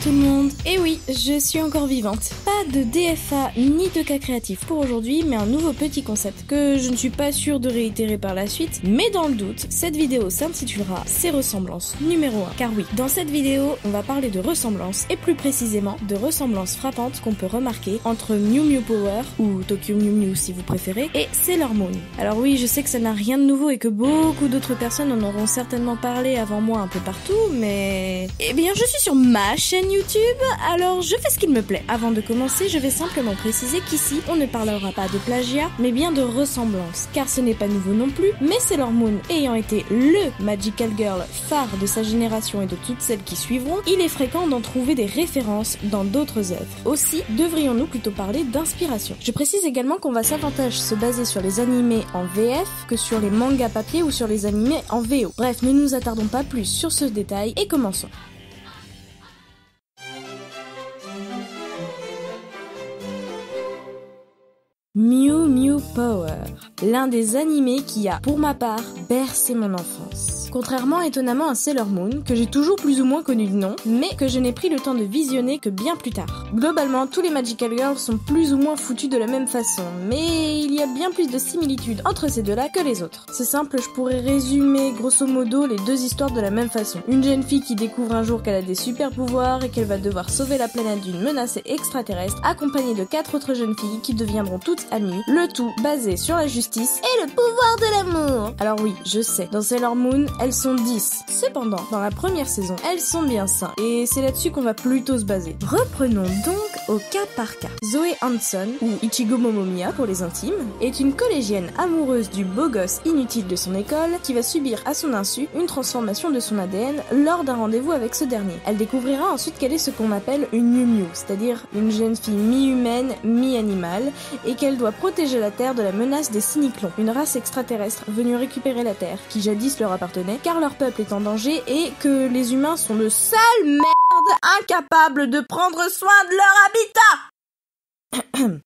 tout le monde. Et oui, je suis encore vivante. Pas de DFA ni de cas créatif pour aujourd'hui, mais un nouveau petit concept que je ne suis pas sûre de réitérer par la suite, mais dans le doute, cette vidéo s'intitulera Ces ressemblances numéro 1. Car oui, dans cette vidéo, on va parler de ressemblances, et plus précisément de ressemblances frappantes qu'on peut remarquer entre Mew Mew Power, ou Tokyo Mew Mew si vous préférez, et Sailor Moon. Alors oui, je sais que ça n'a rien de nouveau et que beaucoup d'autres personnes en auront certainement parlé avant moi un peu partout, mais... Eh bien, je suis sur ma chaîne YouTube, alors je fais ce qu'il me plaît. Avant de commencer, je vais simplement préciser qu'ici, on ne parlera pas de plagiat, mais bien de ressemblance, car ce n'est pas nouveau non plus, mais Sailor Moon ayant été LE Magical Girl phare de sa génération et de toutes celles qui suivront, il est fréquent d'en trouver des références dans d'autres œuvres. Aussi, devrions-nous plutôt parler d'inspiration. Je précise également qu'on va s'avantage se baser sur les animés en VF que sur les mangas papier ou sur les animés en VO. Bref, ne nous attardons pas plus sur ce détail et commençons. Mew Mew Power, l'un des animés qui a, pour ma part, bercé mon enfance. Contrairement étonnamment à Sailor Moon, que j'ai toujours plus ou moins connu de nom, mais que je n'ai pris le temps de visionner que bien plus tard. Globalement, tous les Magical Girls sont plus ou moins foutus de la même façon, mais il y a bien plus de similitudes entre ces deux-là que les autres. C'est simple, je pourrais résumer grosso modo les deux histoires de la même façon. Une jeune fille qui découvre un jour qu'elle a des super pouvoirs et qu'elle va devoir sauver la planète d'une menace extraterrestre, accompagnée de 4 autres jeunes filles qui deviendront toutes amies, le tout basé sur la justice et le pouvoir de l'amour. Alors oui, je sais, dans Sailor Moon, elles sont 10. Cependant, dans la première saison, elles sont bien 5. Et c'est là-dessus qu'on va plutôt se baser. Reprenons donc au cas par cas. Zoe Hanson, ou Ichigo Momomiya pour les intimes, est une collégienne amoureuse du beau gosse inutile de son école qui va subir à son insu une transformation de son ADN lors d'un rendez-vous avec ce dernier. Elle découvrira ensuite qu'elle est ce qu'on appelle une Mew Mew, c'est-à-dire une jeune fille mi-humaine, mi-animale, et qu'elle doit protéger la Terre de la menace des Cyniclons, une race extraterrestre venue récupérer la Terre, qui jadis leur appartenait, car leur peuple est en danger et que les humains sont le seul merde incapable de prendre soin de leur habitat.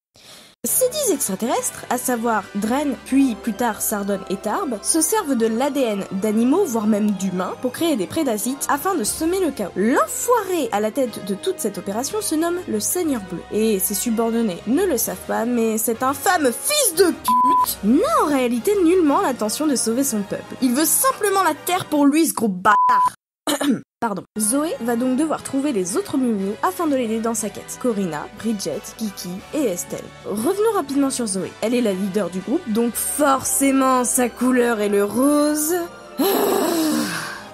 Ces 10 extraterrestres, à savoir Dren, puis plus tard Sardone et Tarb, se servent de l'ADN d'animaux, voire même d'humains, pour créer des prédasites afin de semer le chaos. L'enfoiré à la tête de toute cette opération se nomme le Seigneur Bleu. Et ses subordonnés ne le savent pas, mais cet infâme fils de pute n'a en réalité nullement l'intention de sauver son peuple. Il veut simplement la terre pour lui, ce gros bâtard. Pardon. Zoé va donc devoir trouver les autres Mew Mew afin de l'aider dans sa quête. Corina, Bridget, Kiki et Estelle. Revenons rapidement sur Zoé. Elle est la leader du groupe, donc forcément sa couleur est le rose.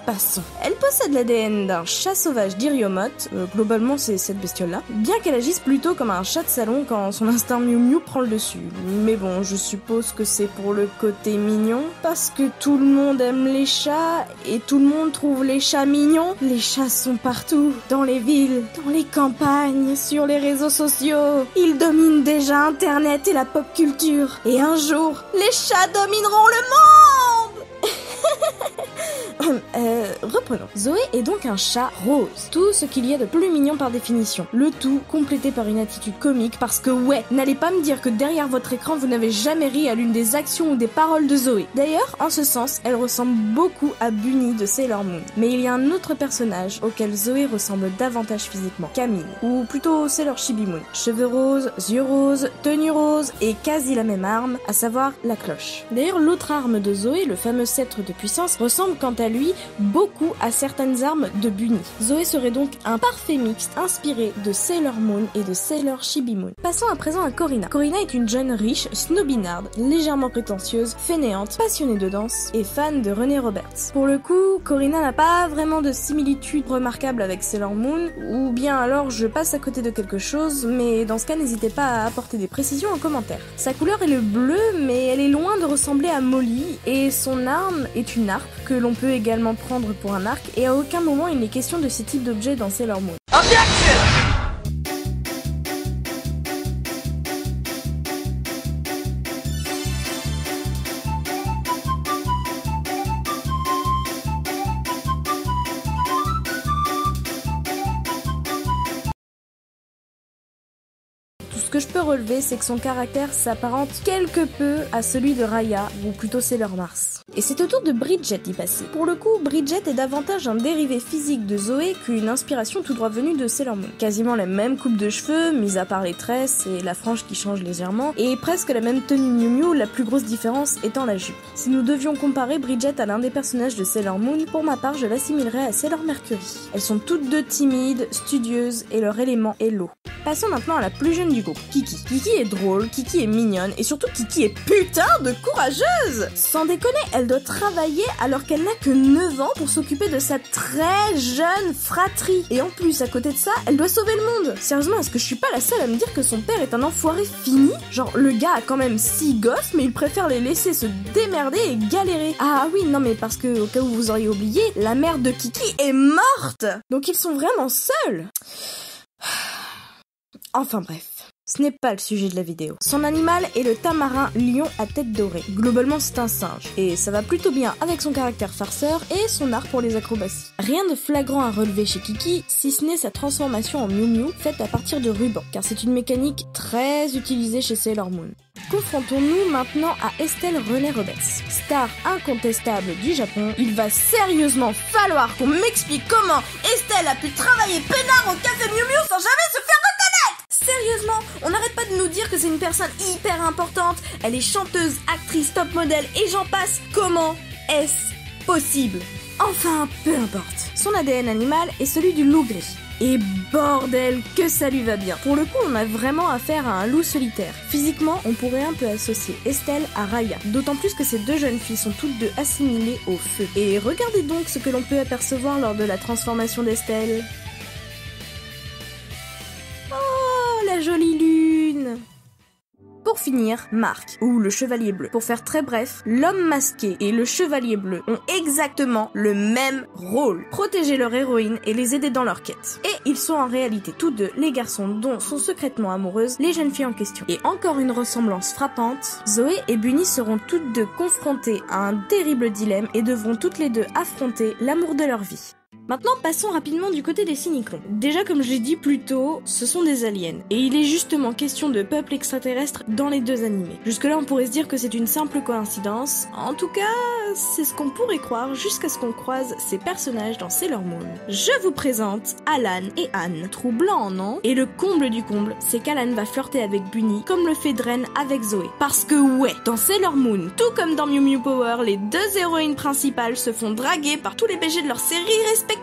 Passons. Elle possède l'ADN d'un chat sauvage d'Iriomote, globalement c'est cette bestiole-là, bien qu'elle agisse plutôt comme un chat de salon quand son instinct Mew Mew prend le dessus. Mais bon, je suppose que c'est pour le côté mignon, parce que tout le monde aime les chats, et tout le monde trouve les chats mignons. Les chats sont partout, dans les villes, dans les campagnes, sur les réseaux sociaux. Ils dominent déjà Internet et la pop culture. Et un jour, les chats domineront le monde. Reprenons. Zoé est donc un chat rose. Tout ce qu'il y a de plus mignon par définition. Le tout complété par une attitude comique parce que ouais, n'allez pas me dire que derrière votre écran vous n'avez jamais ri à l'une des actions ou des paroles de Zoé. D'ailleurs, en ce sens, elle ressemble beaucoup à Bunny de Sailor Moon. Mais il y a un autre personnage auquel Zoé ressemble davantage physiquement. Camille. Ou plutôt Sailor Chibi Moon. Cheveux roses, yeux roses, tenue rose et quasi la même arme, à savoir la cloche. D'ailleurs, l'autre arme de Zoé, le fameux sceptre de puissance, ressemble quant à lui beaucoup à certaines armes de Bunny. Zoé serait donc un parfait mixte inspiré de Sailor Moon et de Sailor Chibi Moon. Passons à présent à Corina. Corina est une jeune riche, snobinarde, légèrement prétentieuse, fainéante, passionnée de danse et fan de René Roberts. Pour le coup, Corina n'a pas vraiment de similitude remarquable avec Sailor Moon, ou bien alors je passe à côté de quelque chose, mais dans ce cas n'hésitez pas à apporter des précisions en commentaire. Sa couleur est le bleu, mais elle est loin de ressembler à Molly, et son arme est une harpe que l'on peut également prendre pour un arc, et à aucun moment il n'est question de ce type d'objet dans Sailor Moon. Objection! Tout ce que je peux relever, c'est que son caractère s'apparente quelque peu à celui de Raya, ou plutôt Sailor Mars. Et c'est au tour de Bridget d'y passer. Pour le coup, Bridget est davantage un dérivé physique de Zoé qu'une inspiration tout droit venue de Sailor Moon. Quasiment la même coupe de cheveux, mis à part les tresses et la frange qui change légèrement, et presque la même tenue Miu Miu, la plus grosse différence étant la jupe. Si nous devions comparer Bridget à l'un des personnages de Sailor Moon, pour ma part je l'assimilerais à Sailor Mercury. Elles sont toutes deux timides, studieuses, et leur élément est l'eau. Passons maintenant à la plus jeune du groupe, Kiki. Kiki est drôle, Kiki est mignonne, et surtout Kiki est putain de courageuse! Sans déconner, elle doit travailler alors qu'elle n'a que 9 ans pour s'occuper de sa très jeune fratrie. Et en plus, à côté de ça, elle doit sauver le monde. Sérieusement, est-ce que je suis pas la seule à me dire que son père est un enfoiré fini? Genre, le gars a quand même 6 gosses, mais il préfère les laisser se démerder et galérer. Ah oui, non mais parce que, au cas où vous auriez oublié, la mère de Kiki est morte! Donc ils sont vraiment seuls. Enfin bref. Ce n'est pas le sujet de la vidéo. Son animal est le tamarin lion à tête dorée. Globalement, c'est un singe. Et ça va plutôt bien avec son caractère farceur et son art pour les acrobaties. Rien de flagrant à relever chez Kiki, si ce n'est sa transformation en Miu Miu, faite à partir de ruban, car c'est une mécanique très utilisée chez Sailor Moon. Confrontons-nous maintenant à Estelle Renée Roberts. Star incontestable du Japon, il va sérieusement falloir qu'on m'explique comment Estelle a pu travailler peinard au café Miu Miu sans jamais se faire reconnaître. Sérieusement, on n'arrête pas de nous dire que c'est une personne hyper importante, elle est chanteuse, actrice, top modèle et j'en passe. Comment est-ce possible? Enfin, peu importe. Son ADN animal est celui du loup gris. Et bordel, que ça lui va bien. Pour le coup, on a vraiment affaire à un loup solitaire. Physiquement, on pourrait un peu associer Estelle à Raya. D'autant plus que ces deux jeunes filles sont toutes deux assimilées au feu. Et regardez donc ce que l'on peut apercevoir lors de la transformation d'Estelle. Oh, la jolie lune! Pour finir, Marc, ou le Chevalier Bleu. Pour faire très bref, l'homme masqué et le Chevalier Bleu ont exactement le même rôle. Protéger leur héroïne et les aider dans leur quête. Et ils sont en réalité tous deux les garçons dont sont secrètement amoureuses les jeunes filles en question. Et encore une ressemblance frappante, Zoé et Bunny seront toutes deux confrontées à un terrible dilemme et devront toutes les deux affronter l'amour de leur vie. Maintenant, passons rapidement du côté des cyniclons. Déjà, comme je l'ai dit plus tôt, ce sont des aliens. Et il est justement question de peuples extraterrestres dans les deux animés. Jusque-là, on pourrait se dire que c'est une simple coïncidence. En tout cas, c'est ce qu'on pourrait croire jusqu'à ce qu'on croise ces personnages dans Sailor Moon. Je vous présente Alan et Anne. Troublant, non? Et le comble du comble, c'est qu'Alan va flirter avec Bunny, comme le fait Dren avec Zoé. Parce que ouais, dans Sailor Moon, tout comme dans Miu Miu Power, les deux héroïnes principales se font draguer par tous les BG de leur série respective.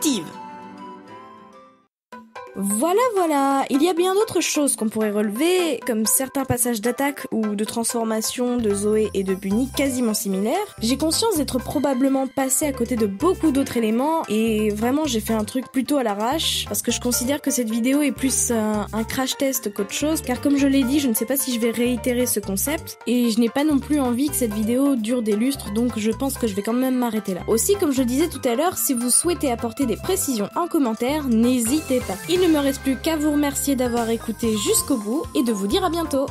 Voilà, il y a bien d'autres choses qu'on pourrait relever, comme certains passages d'attaque ou de transformation de Zoé et de Bunny quasiment similaires. J'ai conscience d'être probablement passé à côté de beaucoup d'autres éléments, et vraiment j'ai fait un truc plutôt à l'arrache, parce que je considère que cette vidéo est plus un crash test qu'autre chose, car comme je l'ai dit, je ne sais pas si je vais réitérer ce concept, et je n'ai pas non plus envie que cette vidéo dure des lustres, donc je pense que je vais quand même m'arrêter là. Aussi, comme je disais tout à l'heure, si vous souhaitez apporter des précisions en commentaire, n'hésitez pas. Il ne me reste plus qu'à vous remercier d'avoir écouté jusqu'au bout et de vous dire à bientôt.